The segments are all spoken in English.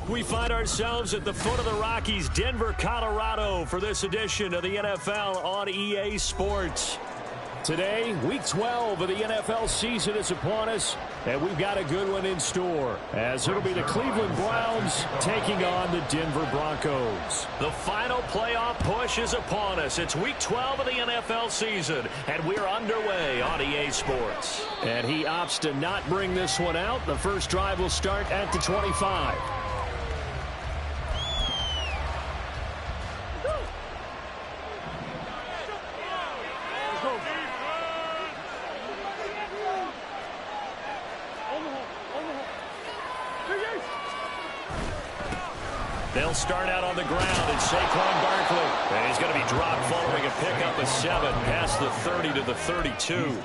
We find ourselves at the foot of the Rockies, Denver, Colorado, for this edition of the NFL on EA Sports. Today, Week 12 of the NFL season is upon us, and we've got a good one in store, as it'll be the Cleveland Browns taking on the Denver Broncos. The final playoff push is upon us. It's Week 12 of the NFL season, and we're underway on EA Sports. And he opts to not bring this one out. The first drive will start at the 25. They'll start out on the ground, and Saquon Barkley. And he's going to be dropped following a pickup of 7 past the 30 to the 32.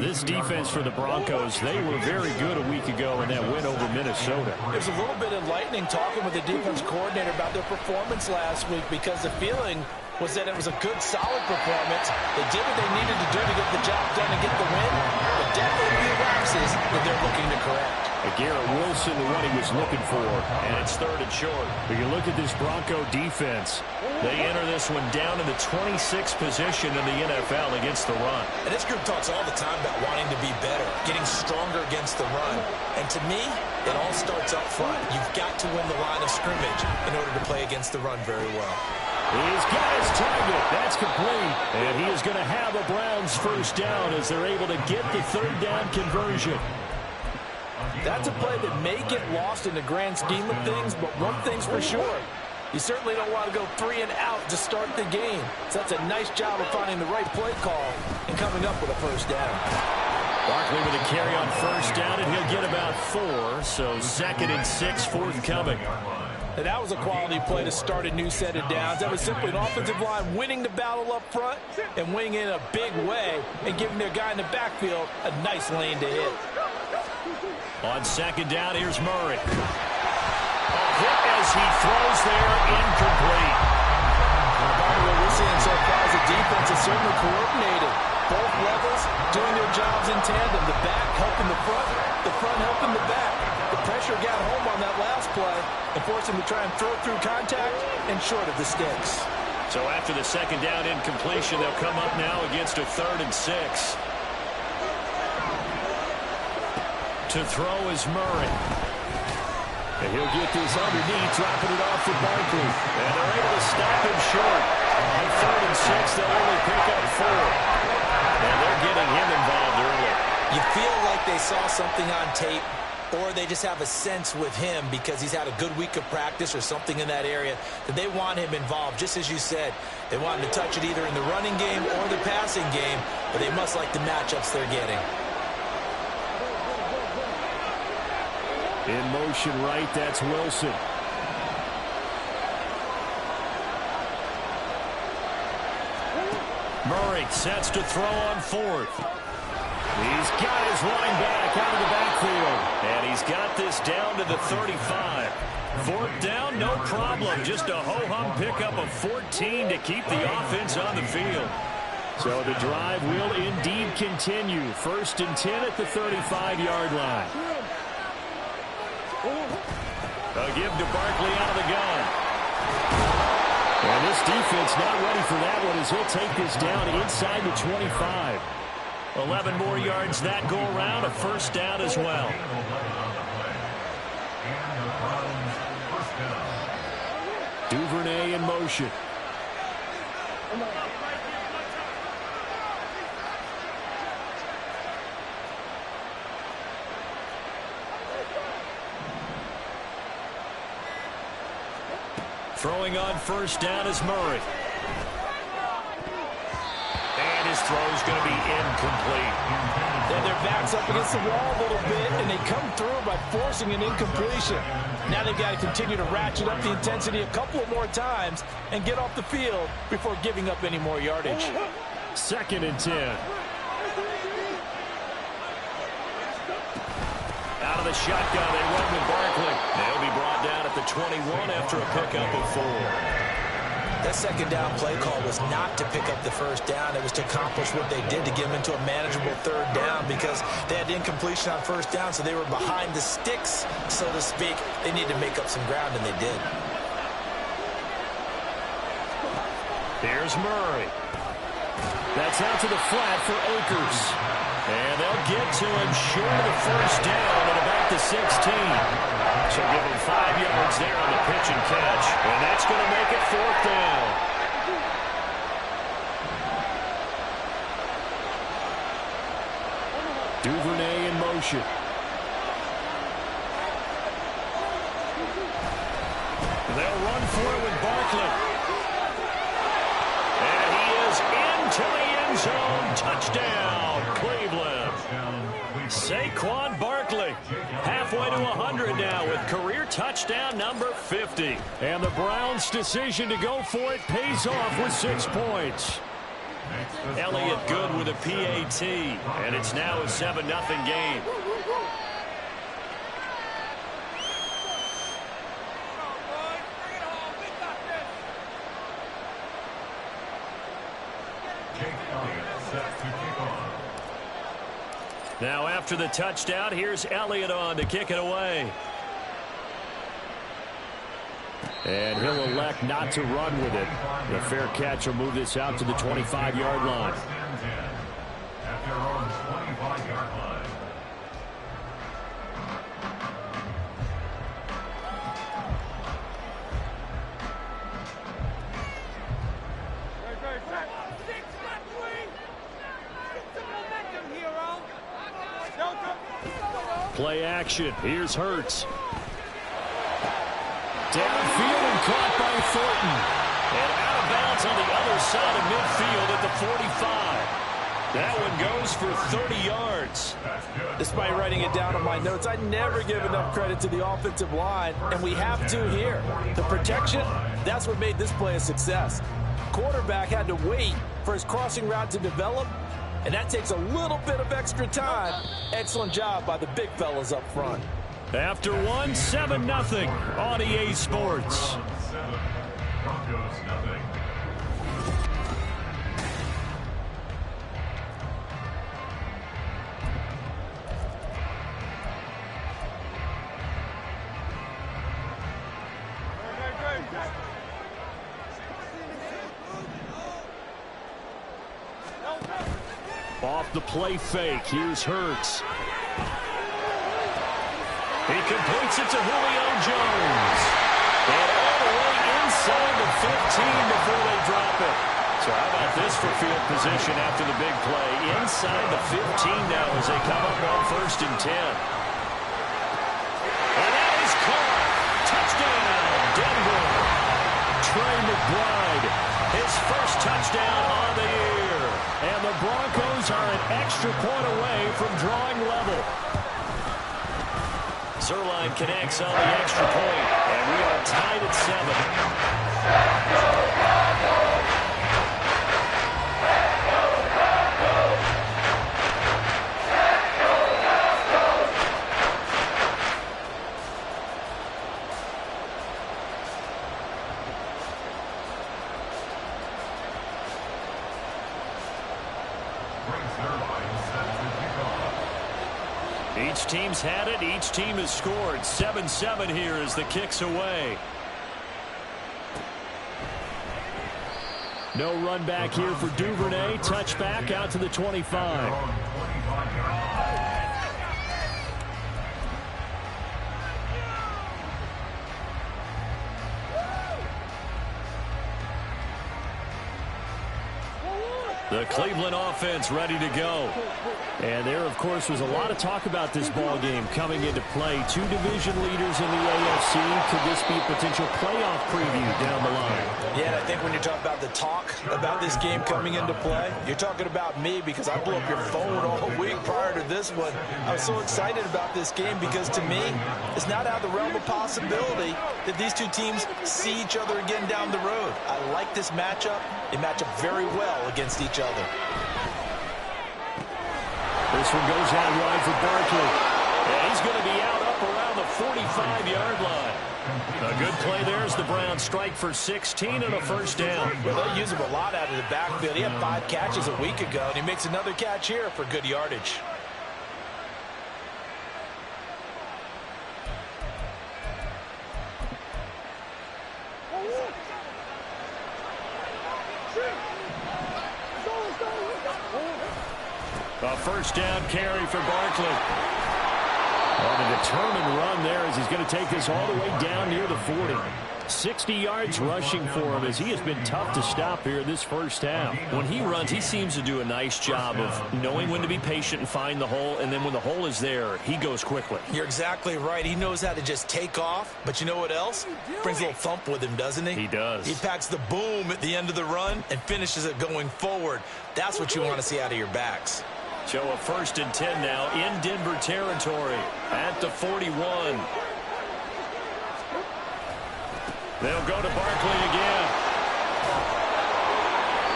This defense for the Broncos, they were very good a week ago in that win over Minnesota. It was a little bit enlightening talking with the defense coordinator about their performance last week, because the feeling was that it was a good, solid performance. They did what they needed to do to get the job done and get the win, but definitely a few lapses that they're looking to correct. Garrett Wilson, the one he was looking for, and it's 3rd and short. But you look at this Bronco defense. They enter this one down in the 26th position in the NFL against the run. And this group talks all the time about wanting to be better, getting stronger against the run. And to me, it all starts up front. You've got to win the line of scrimmage in order to play against the run very well. He's got his target. That's complete. And he is going to have a Browns first down as they're able to get the 3rd down conversion. That's a play that may get lost in the grand scheme of things, but one thing's for sure. You certainly don't want to go 3 and out to start the game. So that's a nice job of finding the right play call and coming up with a first down. Barkley with a carry on first down, and he'll get about 4. So 2nd and 6 forthcoming. And that was a quality play to start a new set of downs. That was simply an offensive line winning the battle up front and winning in a big way and giving their guy in the backfield a nice lane to hit. On 2nd down, here's Murray. A hit as he throws there, incomplete. What we're seeing so far is the defense is certainly coordinated. Both levels doing their jobs in tandem. The back helping the front helping the back. The pressure got home on that last play and forced him to try and throw through contact and short of the sticks. So after the 2nd down incompletion, they'll come up now against a 3rd and 6. To throw is Murray. And he'll get this underneath, dropping it off for Barkley. And they're able to stop him short. On 3rd and 6, they'll only pick up 4. And they're getting him involved early. You feel like they saw something on tape, or they just have a sense with him because he's had a good week of practice or something in that area that they want him involved. Just as you said, they want him to touch it either in the running game or the passing game, but they must like the matchups they're getting. In motion right, that's Wilson. Murray sets to throw on 4th. He's got his running back out of the backfield. And he's got this down to the 35. 4th down, no problem. Just a ho-hum pickup of 14 to keep the offense on the field. So the drive will indeed continue. 1st and 10 at the 35-yard line. A give to Barkley out of the gun. And this defense not ready for that one as he'll take this down inside the 25. 11 more yards that go around, a first down as well. Duvernay in motion. Throwing on first down is Murray. And his throw's going to be incomplete. And their back's up against the wall a little bit, and they come through by forcing an incompletion. Now they've got to continue to ratchet up the intensity a couple of more times and get off the field before giving up any more yardage. 2nd and 10. Out of the shotgun, they run with Barkley. They'll be brought down at the 21 after a pickup of 4. That second down play call was not to pick up the first down. It was to accomplish what they did to get them into a manageable third down because they had incompletion on first down, so they were behind the sticks, so to speak. They needed to make up some ground, and they did. Here's Murray. That's out to the flat for Akers. And they'll get to him short of the first down at about the 16. So give him 5 yards there on the pitch and catch. And that's going to make it 4th down. Duvernay in motion. They'll run for it with Barkley. And he is into the end zone. Touchdown, Cleveland. Saquon Barkley, halfway to 100 now with career touchdown number 50. And the Browns' decision to go for it pays off with 6 points. Elliott good with a PAT, and it's now a 7-0 game. Now after the touchdown, here's Elliott on to kick it away. And he'll elect not to run with it. The fair catch will move this out to the 25-yard line. Play action. Here's Hurts. Downfield and caught by Thornton. And out of bounds on the other side of midfield at the 45. That one goes for 30 yards. Despite writing it down on my notes, I never give enough credit to the offensive line, and we have to here. The protection, that's what made this play a success. Quarterback had to wait for his crossing route to develop, and that takes a little bit of extra time. Excellent job by the big fellas up front. After one, 7-0 on EA Sports. Off the play fake, here's Hurts. He completes it to Julio Jones. And all the way inside the 15 before they drop it. So how about this for field position after the big play? Inside the 15 now as they come up on 1st and 10. And that is caught. Touchdown, Denver. Trey McBride, his first touchdown on the year. And the Broncos are an extra point away from drawing level. Zerline connects on the extra point, and we are tied at 7. Each team's had it. Each team has scored. 7-7 here as the kick's away. No run back here for Duvernay. Touchback out to the 25. The Cleveland offense ready to go. And there, of course, was a lot of talk about this ball game coming into play. 2 division leaders in the AFC. Could this be a potential playoff preview down the line? Yeah, and I think when you're talking about the talk about this game coming into play, you're talking about me because I blew up your phone all week prior to this one. I was so excited about this game because, to me, it's not out of the realm of possibility that these two teams see each other again down the road. I like this matchup. They match up very well against each other. This one goes out wide for Barkley. And he's going to be out up around the 45-yard line. A good play there as the Browns strike for 16 and a first down. Well, they'll use him a lot out of the backfield. He had 5 catches a week ago, and he makes another catch here for good yardage. A first down carry for Barkley. On a determined run there as he's going to take this all the way down near the 40. 60 yards rushing for him as he has been tough to stop here this first half. When he runs, he seems to do a nice job of knowing when to be patient and find the hole, and then when the hole is there, he goes quickly. You're exactly right. He knows how to just take off, but you know what else? Brings a little thump with him, doesn't he? He does. He packs the boom at the end of the run and finishes it going forward. That's what you want to see out of your backs. So a 1st and 10 now in Denver territory at the 41. They'll go to Barkley again.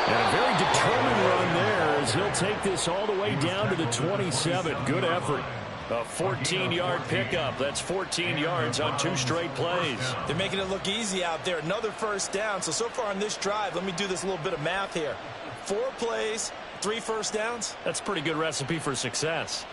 And a very determined run there as he'll take this all the way down to the 27. Good effort. A 14-yard pickup. That's 14 yards on 2 straight plays. They're making it look easy out there. Another first down. So far on this drive, let me do this little bit of math here. 4 plays, 3 first downs. That's a pretty good recipe for success.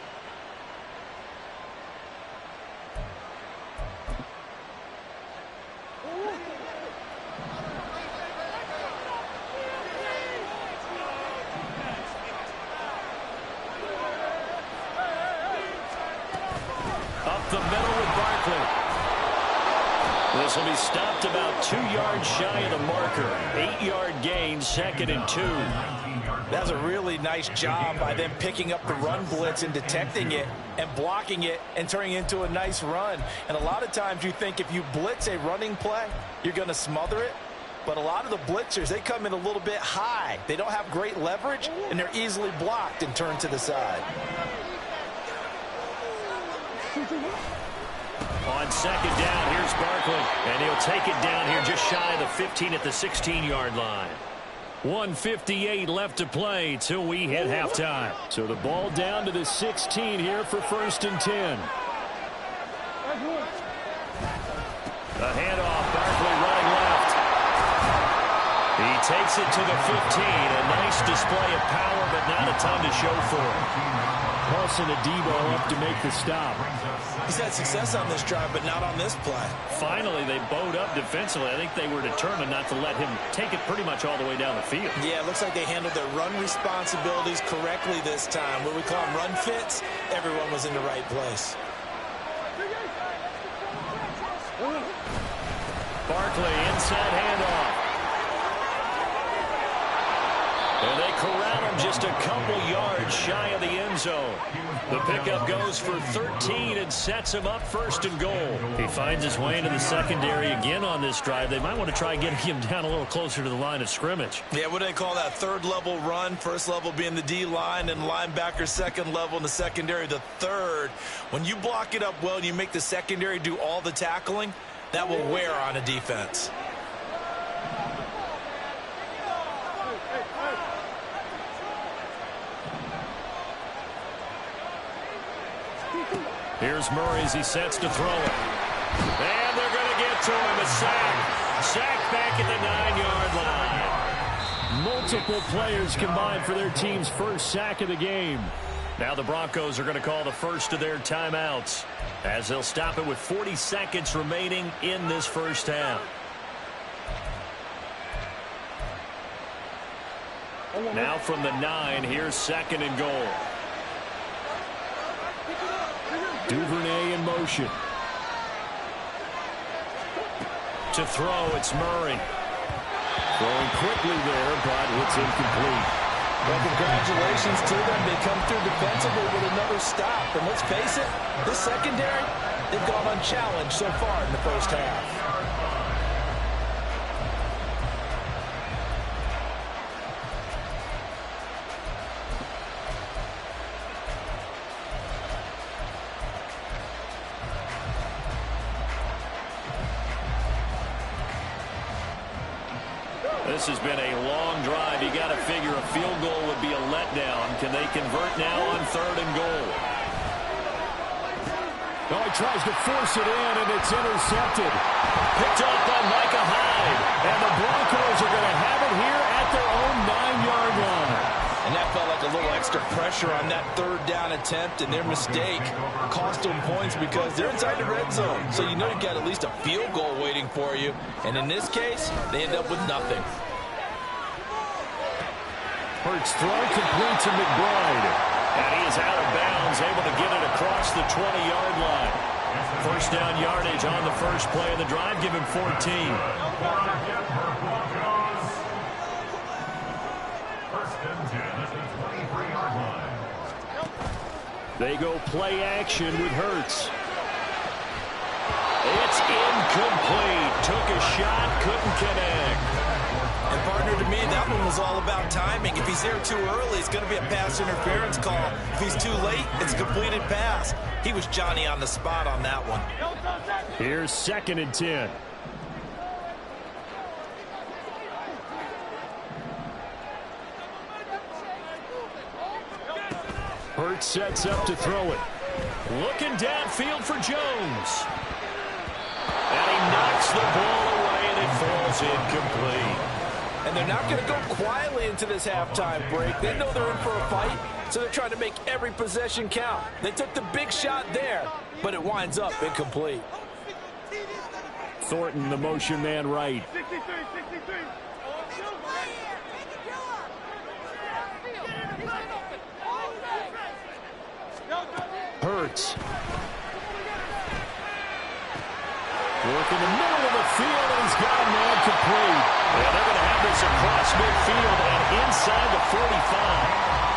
Up the middle with Barkley. This will be stopped about 2 yards shy of the marker. 8-yard gain, 2nd and 2. That's a really nice job by them picking up the run blitz and detecting it and blocking it and turning it into a nice run. And a lot of times you think if you blitz a running play, you're going to smother it. But a lot of the blitzers, they come in a little bit high. They don't have great leverage, and they're easily blocked and turned to the side. On 2nd down, here's Barkley. And he'll take it down here just shy of the 15 at the 16-yard line. 1:58 left to play till we hit halftime. So the ball down to the 16 here for 1st and 10. A handoff, Barkley running left. He takes it to the 15. A nice display of power, but not a ton to show for it. Paulson Adebo up to make the stop. He's had success on this drive, but not on this play. Finally, they bowed up defensively. I think they were determined not to let him take it pretty much all the way down the field. Yeah, it looks like they handled their run responsibilities correctly this time. What we call them run fits, everyone was in the right place. Barkley, inside handoff. And they corral him just a couple yards shy of the end zone. The pickup goes for 13 and sets him up 1st and goal. He finds his way into the secondary again on this drive. They might want to try getting him down a little closer to the line of scrimmage. Yeah, what do they call that? 3rd level run. 1st level being the D-line, and linebacker 2nd level, in the secondary the 3rd. When you block it up well and you make the secondary do all the tackling, that will wear on a defense. Here's Murray as he sets to throw it. And they're going to get to him. A sack. Sack back at the 9-yard line. Multiple players combined for their team's first sack of the game. Now the Broncos are going to call the first of their timeouts as they'll stop it with 40 seconds remaining in this first half. Now from the 9, here's 2nd and goal. Duvernay in motion. To throw, it's Murray. Throwing quickly there, but it's incomplete. Well, congratulations to them. They come through defensively with another stop. And let's face it, this secondary, they've gone unchallenged so far in the first half. This has been a long drive. You got to figure a field goal would be a letdown. Can they convert now on 3rd and goal? Oh, he tries to force it in, and it's intercepted. Picked off by Micah Hyde. And the Broncos are going to have it here at their own 9-yard line. And that felt like a little extra pressure on that third down attempt, and their mistake cost them points because they're inside the red zone. So you know you've got at least a field goal waiting for you. And in this case, they end up with nothing. Hurts throw complete to McBride. And he is out of bounds, able to get it across the 20-yard line. First down yardage on the first play of the drive. Give him 14. They go play action with Hurts. It's incomplete. Took a shot, couldn't connect. And partner, to me, that one was all about timing. If he's there too early, it's going to be a pass interference call. If he's too late, it's a completed pass. He was Johnny on the spot on that one. Here's 2nd and 10. Hurts sets up to throw it. Looking downfield for Jones. And he knocks the ball away, and it falls incomplete. And they're not going to go quietly into this halftime break. They know they're in for a fight, so they're trying to make every possession count. They took the big shot there, but it winds up incomplete. Thornton, the motion man right. Hurts. Work in the middle of the field, and he's got a man complete. And they're going to have this across midfield and inside the 45.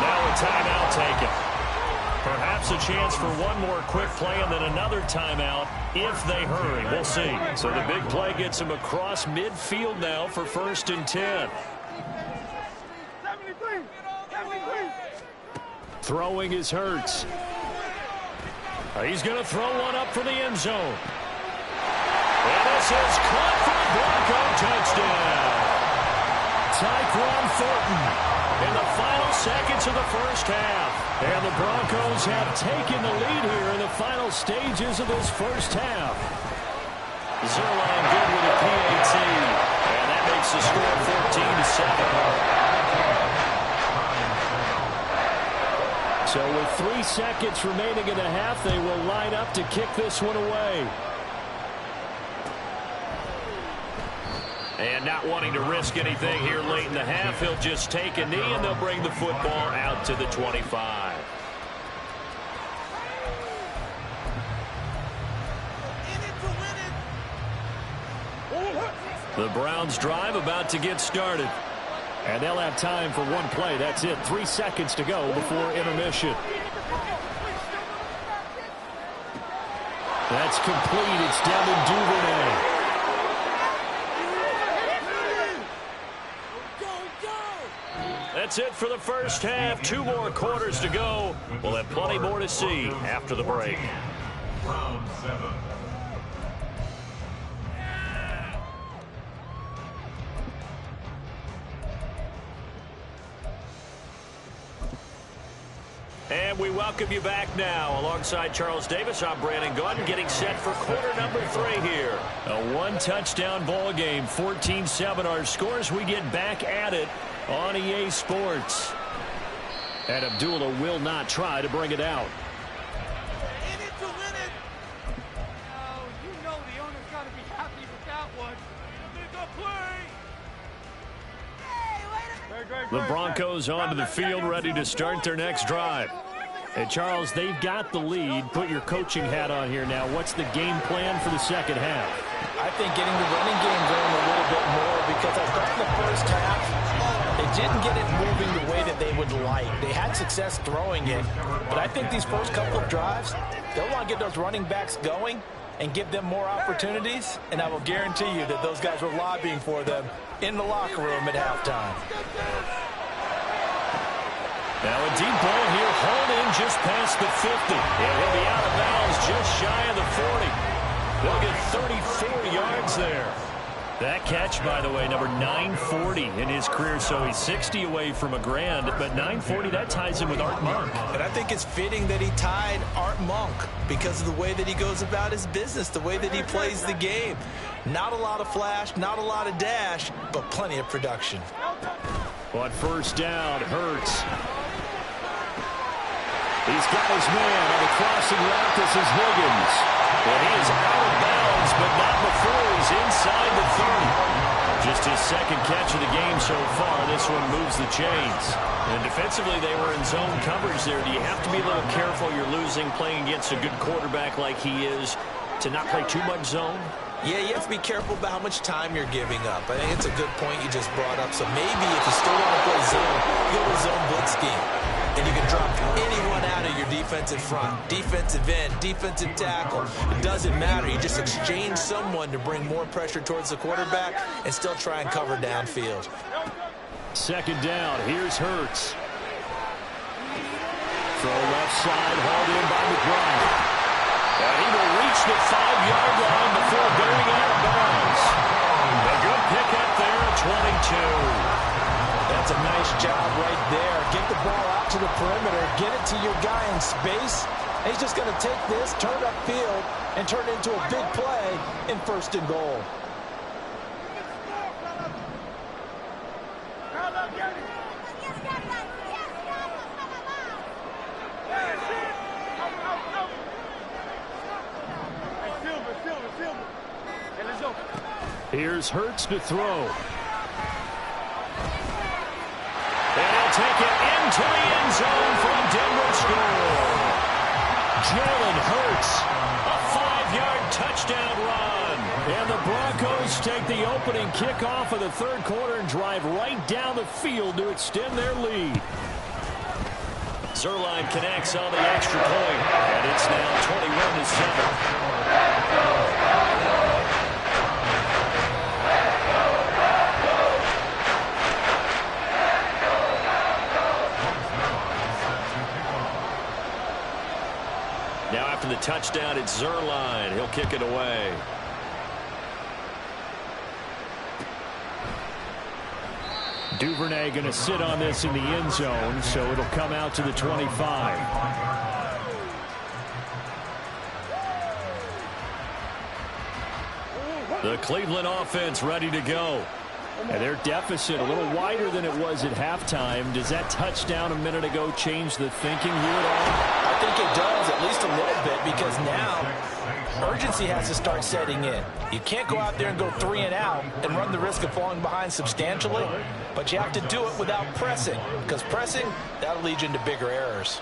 Now a timeout taken. Perhaps a chance for one more quick play and then another timeout if they hurry. We'll see. So the big play gets him across midfield now for 1st and 10. Throwing is Hurts. He's going to throw one up for the end zone. And this is caught for a Bronco touchdown. Tyquan Thornton in the final seconds of the first half. And the Broncos have taken the lead here in the final stages of this first half. Zerline good with a PAT. And that makes the score 14-7. So with 3 seconds remaining in the half, they will line up to kick this one away. And not wanting to risk anything here late in the half, he'll just take a knee and they'll bring the football out to the 25. The Browns drive about to get started. And they'll have time for one play. That's it. 3 seconds to go before intermission. That's complete. It's Devin Duvernay. That's it for the first half. 2 more quarters to go. We'll have plenty more to see after the break. Round 7. And we welcome you back now. Alongside Charles Davis, I'm Brandon Gaudin, getting set for quarter number 3 here. A 1-touchdown ball game, 14-7 our scores. We get back at it on EA Sports. And Abdullah will not try to bring it out. In it to win it. Oh, you know the owner's got to be happy with that one. The Broncos onto the field, ready to start their next drive. And Charles, they've got the lead. Put your coaching hat on here now. What's the game plan for the second half? I think getting the running game going a little bit more, because I thought in the first half they didn't get it moving the way that they would like. They had success throwing it, but I think these first couple of drives, they'll want to get those running backs going and give them more opportunities, and I will guarantee you that those guys were lobbying for them in the locker room at halftime. Now a deep ball here, hauled in just past the 50. And he'll be out of bounds just shy of the 40. They'll get 34 yards there. That catch, by the way, number 940 in his career, so he's 60 away from a grand, but 940, that ties him with Art Monk. And I think it's fitting that he tied Art Monk because of the way that he goes about his business, the way that he plays the game. Not a lot of flash, not a lot of dash, but plenty of production. On first down, Hurts. He's got his man on the crossing route. This is Higgins. And he is out of bounds, but not before he's inside the 30. Just his second catch of the game so far. This one moves the chains. And defensively, they were in zone coverage there. Do you have to be a little careful? You're losing playing against a good quarterback like he is to not play too much zone? Yeah, you have to be careful about how much time you're giving up. I think it's a good point you just brought up. So maybe if you still want to play zone, you go to zone blitz scheme. And you can drop anyone out of your defensive front. Defensive end, defensive tackle. It doesn't matter. You just exchange someone to bring more pressure towards the quarterback and still try and cover downfield. Second down. Here's Hurts. Throw left side, hauled in by McBride. And he will reach the 5-yard line before going out of bounds. A good pickup there, 22. That's a nice job right there. Get the ball out to the perimeter, get it to your guy in space. And he's just going to take this, turn upfield, and turn it into a big play in 1st and goal. Here's Hurts to throw. And he'll take it into the end zone from Denver score. Jalen Hurts, a 5-yard touchdown run. And the Broncos take the opening kickoff of the 3rd quarter and drive right down the field to extend their lead. Zerline connects on the extra point, and it's now 21-7. Now after the touchdown, it's Zerline. He'll kick it away. Duvernay going to sit on this in the end zone, so it'll come out to the 25. The Cleveland offense ready to go. And their deficit a little wider than it was at halftime. Does that touchdown a minute ago change the thinking here at all? I think it does, at least a little bit, because now urgency has to start setting in. You can't go out there and go 3 and out and run the risk of falling behind substantially, but you have to do it without pressing, because pressing, that'll lead you into bigger errors.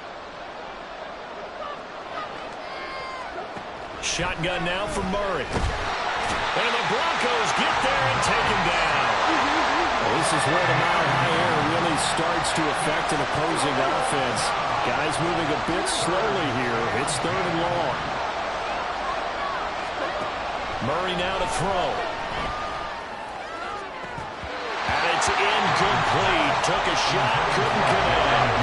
Shotgun now for Murray. And the Broncos get there and take him down. Well, this is where the mile-high air really starts to affect an opposing offense. Guys moving a bit slowly here. It's 3rd and long. Murray now to throw. And it's incomplete. Took a shot, couldn't connect.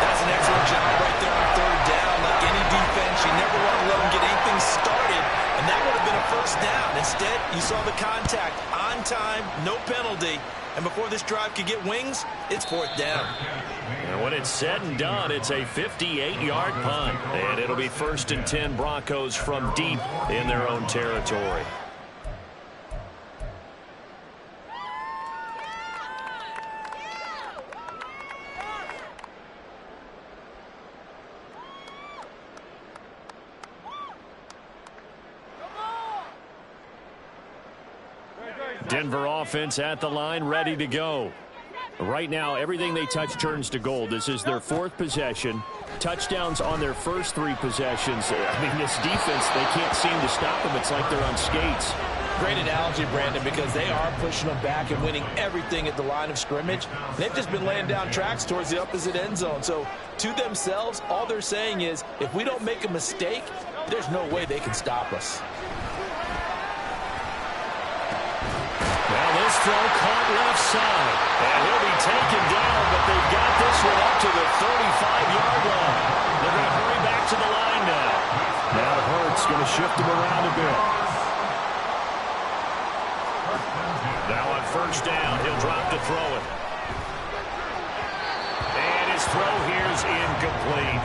That's an excellent job right there on 3rd down. Like any defense, you never want to let them get anything started, and that would have been a 1st down. Instead, you saw the contact on time, no penalty, and before this drive could get wings, it's 4th down. And when it's said and done, it's a 58-yard punt, and it'll be 1st and 10 Broncos from deep in their own territory. Denver offense at the line, ready to go. Right now, everything they touch turns to gold. This is their 4th possession. Touchdowns on their first 3 possessions. I mean, this defense, they can't seem to stop them. It's like they're on skates. Great analogy, Brandon, because they are pushing them back and winning everything at the line of scrimmage. They've just been laying down tracks towards the opposite end zone. So, to themselves, all they're saying is, if we don't make a mistake, there's no way they can stop us. Now this throw caught left side. And he'll be taken down, but they've got this one up to the 35-yard line. They're going to hurry back to the line now. Now Hurts going to shift him around a bit. first down. He'll drop to throw it. And his throw here is incomplete.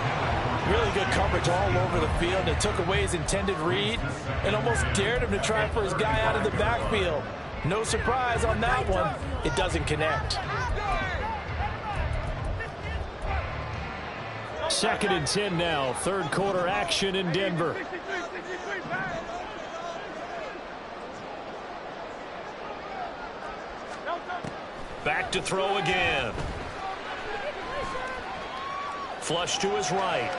Really good coverage all over the field. It took away his intended read and almost dared him to try for his guy out of the backfield. No surprise on that one. It doesn't connect. 2nd and 10 now. Third quarter action in Denver. Back to throw again. Flush to his right.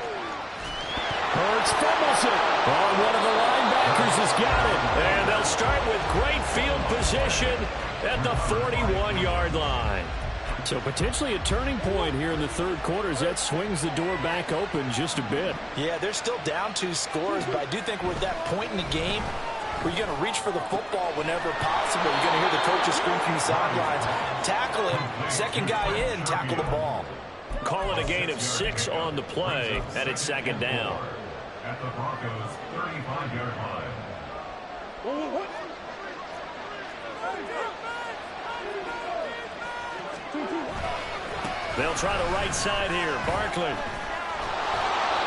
Hurts fumbles it. Oh, one of the linebackers has got it. And they'll start with great field position at the 41-yard line. So potentially a turning point here in the third quarter as that swings the door back open just a bit. Yeah, they're still down 2 scores, but I do think we're at that point in the game where you're going to reach for the football whenever possible. You're going to hear the coaches scream from the sidelines. Tackle him. Second guy in, tackle the ball. Call it a gain of 6 on the play, and it's 2nd down. At the Broncos' 35-yard line. They'll try the right side here. Barkley.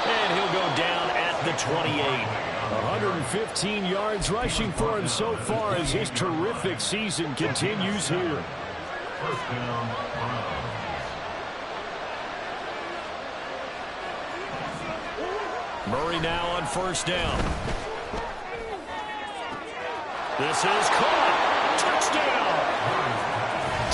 And he'll go down at the 28. 115 yards rushing for him so far as his terrific season continues here. First down, Browns. Murray now on first down. This is caught. Touchdown.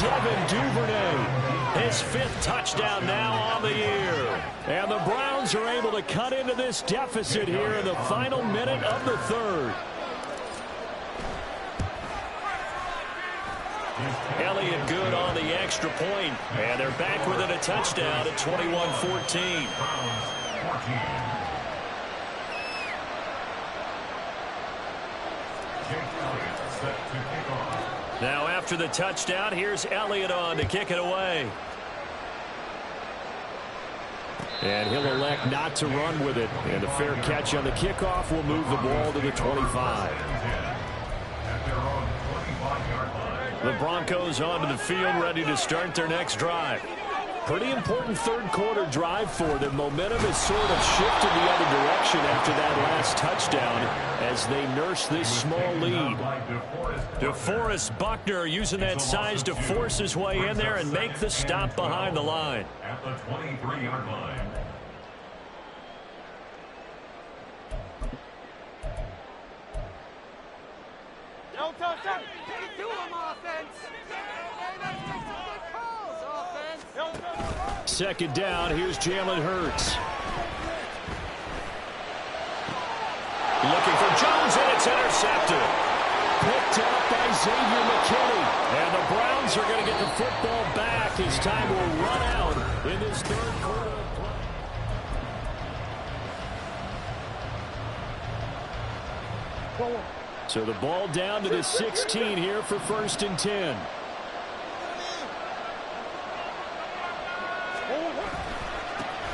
Devin Duvernay. His 5th touchdown now on the year. And the Browns are able to cut into this deficit here in the final minute of the third. Elliott good on the extra point. And they're back within a touchdown at 21-14. Now after the touchdown, here's Elliott on to kick it away. And he'll elect not to run with it. And a fair catch on the kickoff will move the ball to the 25. The Broncos onto the field, ready to start their next drive. Pretty important third quarter drive for them. Momentum has sort of shifted the other direction after that last touchdown as they nurse this small lead. DeForest Buckner using that size to force his way in there and make the stop behind the line. At the 23-yard line. Don't touch that. Take it to him, offense. Second down, here's Jalen Hurts. Looking for Jones, and it's intercepted. Picked up by Xavier McKinney. And the Browns are going to get the football back as time will run out in this third quarter of play. So the ball down to the 16 here for 1st and 10.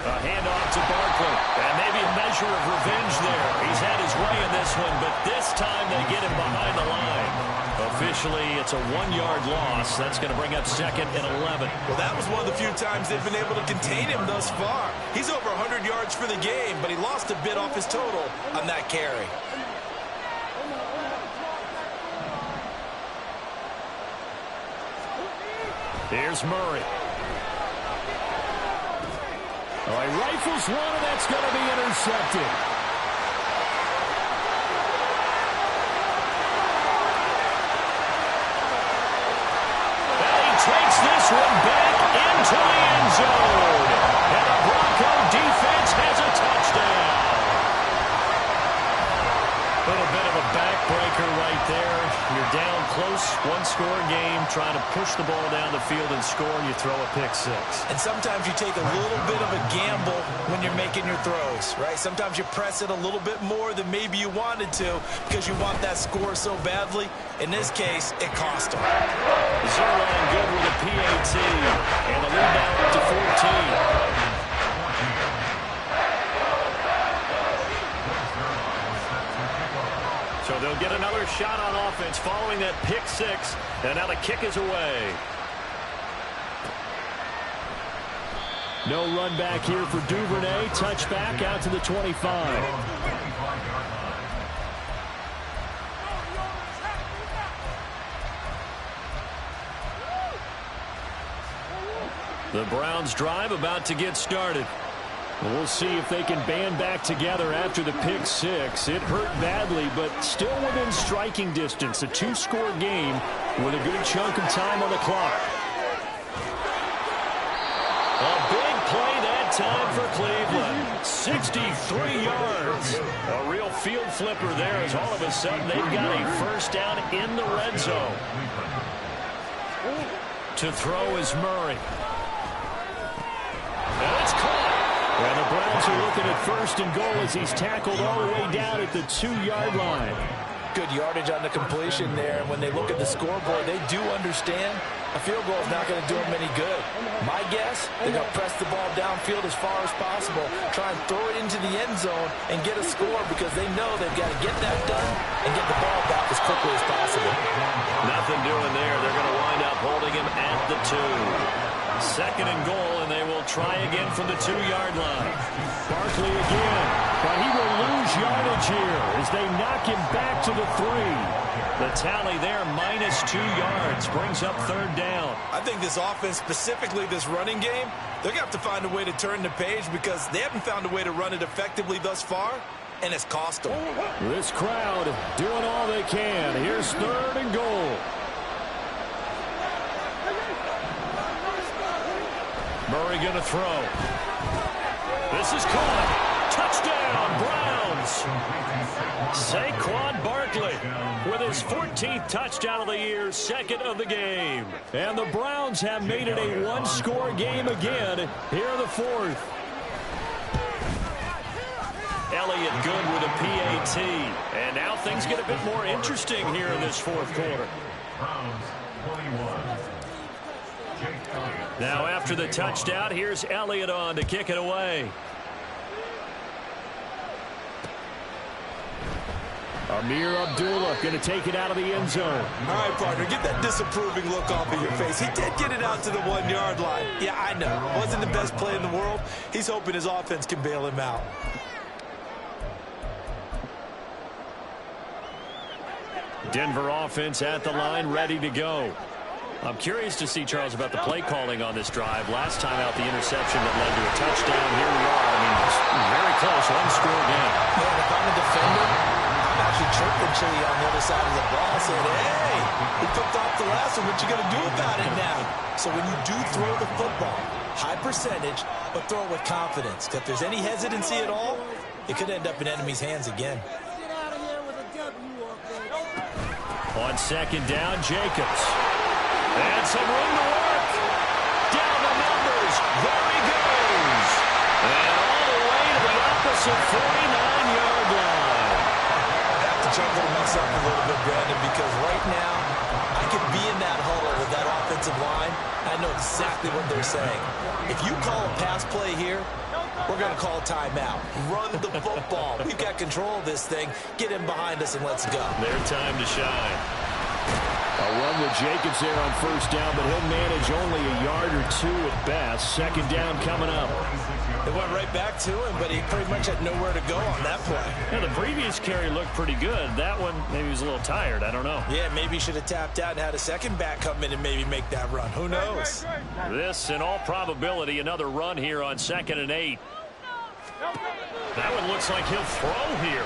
A handoff to Barkley. And maybe a measure of revenge there. He's had his way in this one, but this time they get him behind the line. Officially, it's a 1-yard loss. That's going to bring up 2nd and 11. Well, that was one of the few times they've been able to contain him thus far. He's over 100 yards for the game, but he lost a bit off his total on that carry. Here's Murray. Oh, he rifles one, and that's going to be intercepted. And he takes this one back into the end zone. And the Bronco defense has a touchdown. A little bit of a backbreaker right there. You're down close, 1-score game, trying to push the ball down the field and score, and you throw a pick 6. And sometimes you take a little bit of a gamble when you're making your throws, right? Sometimes you press it a little bit more than maybe you wanted to because you want that score so badly. In this case, it cost them. Zerline good with a PAT, and the lead now up to 14. So they'll They'll get another shot on offense following that pick six. And now the kick is away. No run back here for Duvernay. Touchback out to the 25. The Browns drive about to get started. We'll see if they can band back together after the pick six. It hurt badly, but still within striking distance. A two-score game with a good chunk of time on the clock. A big play that time for Cleveland. 63 yards. A real field flipper there as all of a sudden they've got a first down in the red zone. To throw is Murray. And it's caught. And the Browns are looking at first and goal as he's tackled all the way down at the 2-yard line. Good yardage on the completion there. And when they look at the scoreboard, they do understand a field goal is not going to do them any good. My guess, they're going to press the ball downfield as far as possible, try and throw it into the end zone and get a score because they know they've got to get that done and get the ball back as quickly as possible. Nothing doing there. They're going to wind up holding him at the 2. Second and goal, and they will try again from the 2-yard line. Barkley again, but he will lose yardage here as they knock him back to the 3. The tally there, -2 yards, brings up third down. I think this offense, specifically this running game, they're going to have to find a way to turn the page because they haven't found a way to run it effectively thus far, and it's cost them. This crowd doing all they can. Here's third and goal. Murray going to throw. This is caught. Touchdown, Browns. Saquon Barkley with his 14th touchdown of the year, second of the game. And the Browns have made it a one-score game again here in the fourth. Elliott good with a PAT. And now things get a bit more interesting here in this fourth quarter. Browns 21. Now after the touchdown, here's Elliott on to kick it away. Amir Abdullah going to take it out of the end zone. All right, partner, get that disapproving look off of your face. He did get it out to the 1-yard line. Yeah, I know. Wasn't the best play in the world. He's hoping his offense can bail him out. Denver offense at the line, ready to go. I'm curious to see, Charles, about the play calling on this drive. Last time out, the interception that led to a touchdown. Here we are. I mean, very close, one-score game. Man, if I'm a defender, I'm actually chirping Chili on the other side of the ball, saying, hey, we picked off the last one. What you going to do about it now? So when you do throw the football, high percentage, but throw it with confidence. If there's any hesitancy at all, it could end up in enemy's hands again. On second down, Jacobs. And some room to work. Down the numbers. There he goes. And all the way to the opposite 49-yard line. I have to chuckle to myself a little bit, Brandon, because right now I could be in that huddle with that offensive line. I know exactly what they're saying. If you call a pass play here, we're going to call timeout. Run the football. We've got control of this thing. Get in behind us and let's go. Their time to shine. A run with Jacobs there on first down, but he'll manage only a yard or two at best. Second down coming up. They went right back to him, but he pretty much had nowhere to go on that play. Yeah, the previous carry looked pretty good. That one, maybe he was a little tired. I don't know. Yeah, maybe he should have tapped out and had a second back come in and maybe make that run. Who knows? This, in all probability, another run here on 2nd and 8. That one looks like he'll throw here.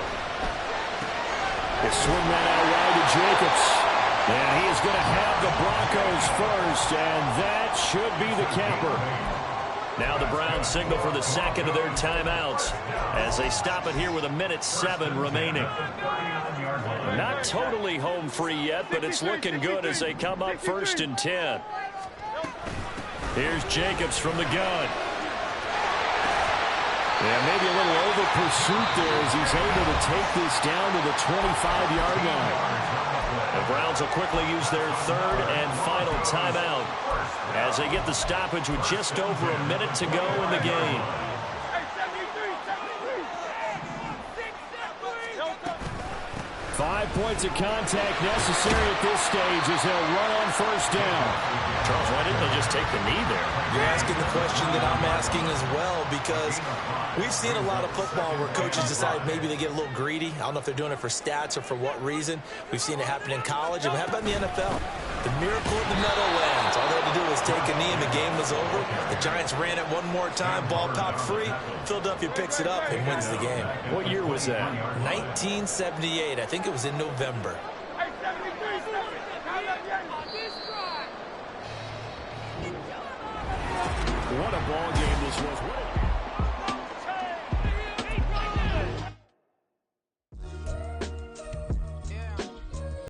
He'll swing that out wide to Jacobs. And he is going to have the Broncos first, and that should be the capper. Now the Browns signal for the second of their timeouts as they stop it here with 1:07 remaining. Not totally home free yet, but it's looking good as they come up 1st and 10. Here's Jacobs from the gun. Yeah, maybe a little over pursuit there as he's able to take this down to the 25-yard line. The Browns will quickly use their third and final timeout as they get the stoppage with just over a minute to go in the game. 5 points of contact necessary at this stage as they'll run on first down. Charles, why didn't they just take the knee there? You're asking the question that I'm asking as well, because we've seen a lot of football where coaches decide maybe they get a little greedy. I don't know if they're doing it for stats or for what reason. We've seen it happen in college, and how about in the NFL? The miracle of the Meadowlands. All they had to do was take a knee, and the game was over. The Giants ran it one more time. Ball popped free. Philadelphia picks it up and wins the game. What year was that? 1978. I think it was in November. What a ball game this was.